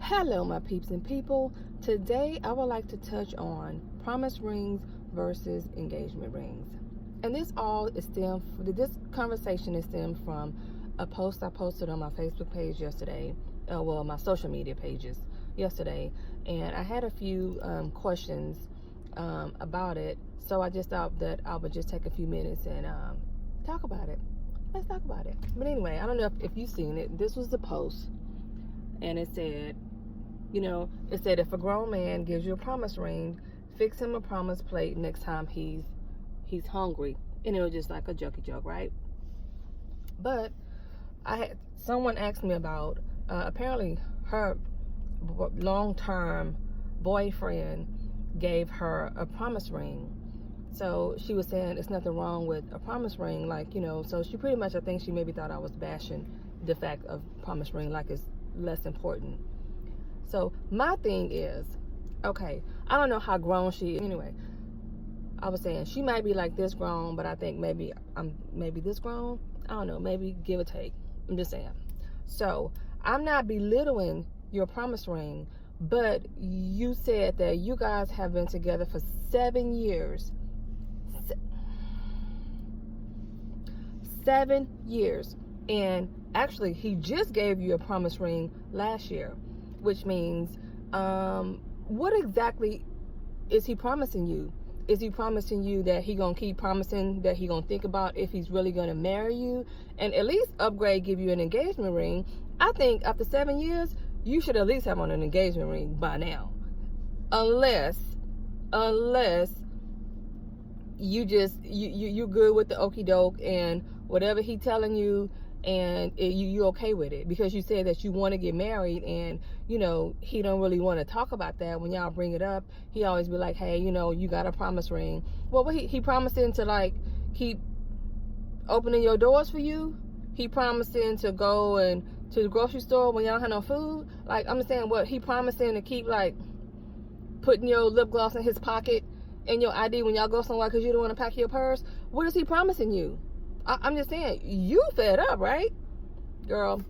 Hello, my peeps and people. Today, I would like to touch on promise rings versus engagement rings. And this conversation is stemmed from a post I posted on my Facebook page yesterday, my social media pages yesterday, and I had a few questions about it. So I just thought that I would just take a few minutes and talk about it. Let's talk about it. But anyway, I don't know if you've seen it. This was the post, and it said, if a grown man gives you a promise ring, fix him a promise plate next time he's hungry. And it was just like a jokey joke, right? But someone asked me about apparently her long-term boyfriend gave her a promise ring. So she was saying it's nothing wrong with a promise ring, so she pretty much, I think she maybe thought I was bashing the fact of promise ring like it's less important. So my thing is, okay, I don't know how grown she is. Anyway, I was saying she might be like this grown, but I think maybe I'm this grown. I don't know, maybe give or take. I'm just saying. So I'm not belittling your promise ring, but you said that you guys have been together for 7 years. 7 years. And actually, he just gave you a promise ring last year, which means, what exactly is he promising you? Is he promising you that he gonna keep promising that he gonna think about if he's really gonna marry you and at least upgrade, give you an engagement ring? I think after 7 years, you should at least have on an engagement ring by now, unless you good with the okie doke and whatever he telling you, and you okay with it, because you said that you want to get married, and he don't really want to talk about that. When y'all bring it up, he always be like, hey, you got a promise ring. Well, he promising to keep opening your doors for you. He promising to go and to the grocery store when y'all have no food. I'm saying, what he promising to keep putting your lip gloss in his pocket and your ID when y'all go somewhere because you don't want to pack your purse. What is he promising you? I'm just saying, you fed up, right? Girl,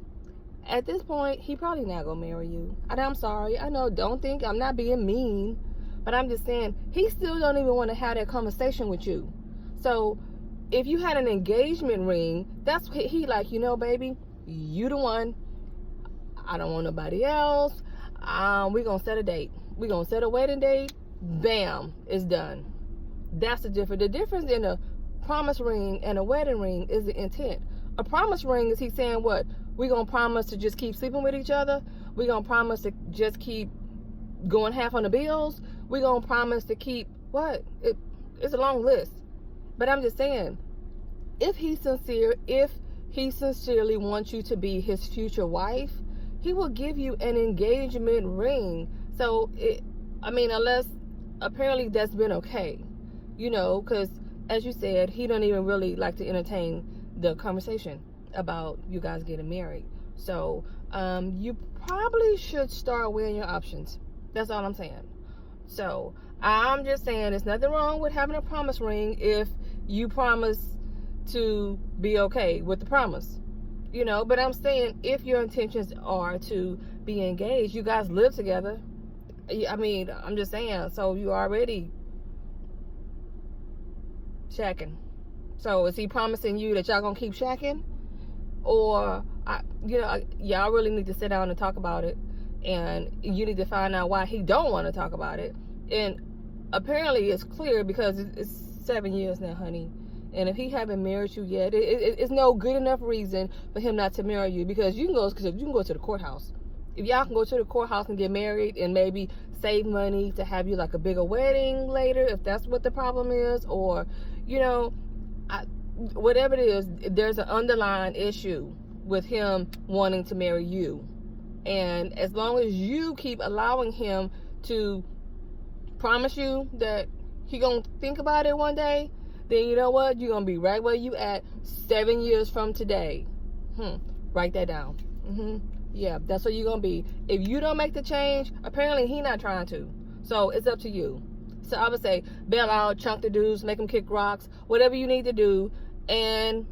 at this point, he probably not gonna marry you. And I'm sorry. I know, don't think I'm not being mean, but I'm just saying, he still don't even want to have that conversation with you. So, if you had an engagement ring, that's what he baby, you the one. I don't want nobody else. We gonna set a date. We gonna set a wedding date. Bam, it's done. That's the difference. The difference in a promise ring and a wedding ring is the intent. A promise ring is he saying, what? We gonna promise to just keep sleeping with each other. We gonna promise to just keep going half on the bills. We gonna promise to keep what? It's a long list. But I'm just saying, if he's sincere, if he sincerely wants you to be his future wife, he will give you an engagement ring. So unless apparently that's been okay, because as you said, he don't even really like to entertain the conversation about you guys getting married. So you probably should start weighing your options. That's all I'm saying. So I'm just saying, there's nothing wrong with having a promise ring if you promise to be okay with the promise, but I'm saying, if your intentions are to be engaged, you guys live together. I'm just saying, so you already shacking. So is he promising you that y'all gonna keep shacking? Or y'all really need to sit down and talk about it, and you need to find out why he don't want to talk about it. And apparently it's clear, because it's 7 years now, honey, and if he haven't married you yet, it's no good enough reason for him not to marry you, because you can go to the courthouse. If y'all can go to the courthouse and get married and maybe save money to have you a bigger wedding later, if that's what the problem is, or whatever it is, there's an underlying issue with him wanting to marry you. And as long as you keep allowing him to promise you that he gonna think about it one day, then you know what? You're gonna be right where you at 7 years from today. Write that down. Yeah, that's what you're gonna be. If you don't make the change, apparently he not trying to. So it's up to you. So I would say, bail out, chunk the dudes, make them kick rocks, whatever you need to do, and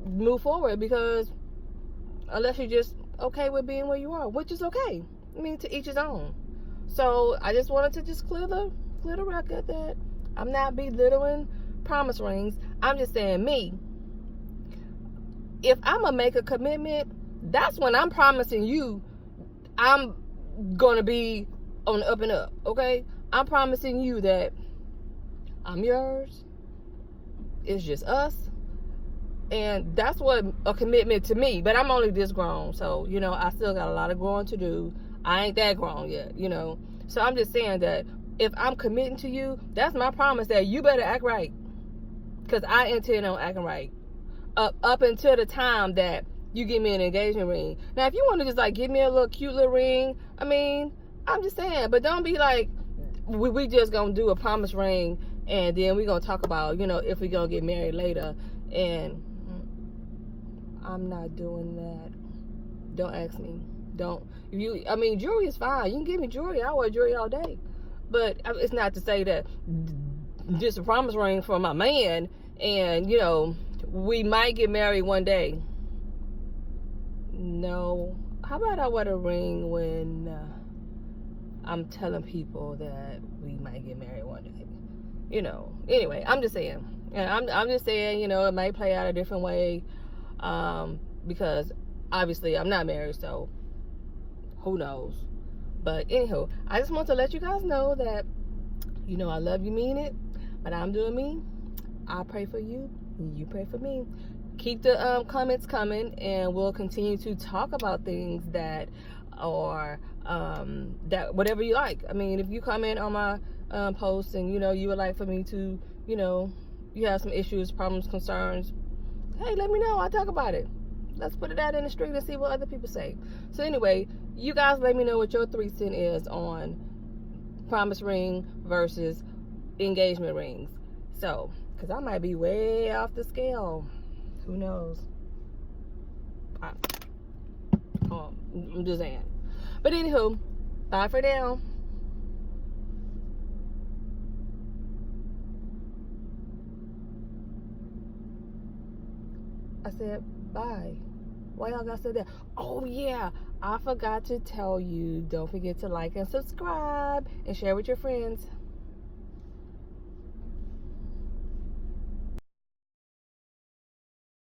move forward, because unless you're just okay with being where you are, which is okay. I mean, to each his own. So I just wanted to just clear the record that I'm not belittling promise rings. I'm just saying, me, if I'm gonna make a commitment, that's when I'm promising you I'm gonna be on the up and up. Okay, I'm promising you that I'm yours. It's just us. And that's what a commitment to me. But I'm only this grown, so I still got a lot of growing to do. I ain't that grown yet, So I'm just saying that if I'm committing to you, that's my promise that you better act right, because I intend on acting right up until the time that you give me an engagement ring. Now, if you want to just like give me a little cute little ring, I mean, I'm just saying, but don't be like we just gonna do a promise ring and then we gonna talk about if we gonna get married later. And I'm not doing that. Don't ask me. Don't. I mean, jewelry is fine. You can give me jewelry. I wear jewelry all day. But it's not to say that just a promise ring for my man and, we might get married one day. No. How about I wear a ring when I'm telling people that we might get married one day? Anyway, I'm just saying. And I'm just saying, it might play out a different way. Because obviously I'm not married, so who knows. But anyhow, I just want to let you guys know that I love you, mean it, but I'm doing me. I pray for you, you pray for me. Keep the comments coming, and we'll continue to talk about things that are that whatever you like. I mean, if you comment on my post and you would like for me to you have some issues, problems, concerns, hey, let me know. I'll talk about it. Let's put it out in the street and see what other people say. So anyway, you guys let me know what your 3 cents is on promise ring versus engagement rings. So, because I might be way off the scale. Who knows? I'm just saying. But anywho, bye for now. I said bye. Why y'all got said that? Oh yeah, I forgot to tell you, don't forget to like and subscribe and share with your friends.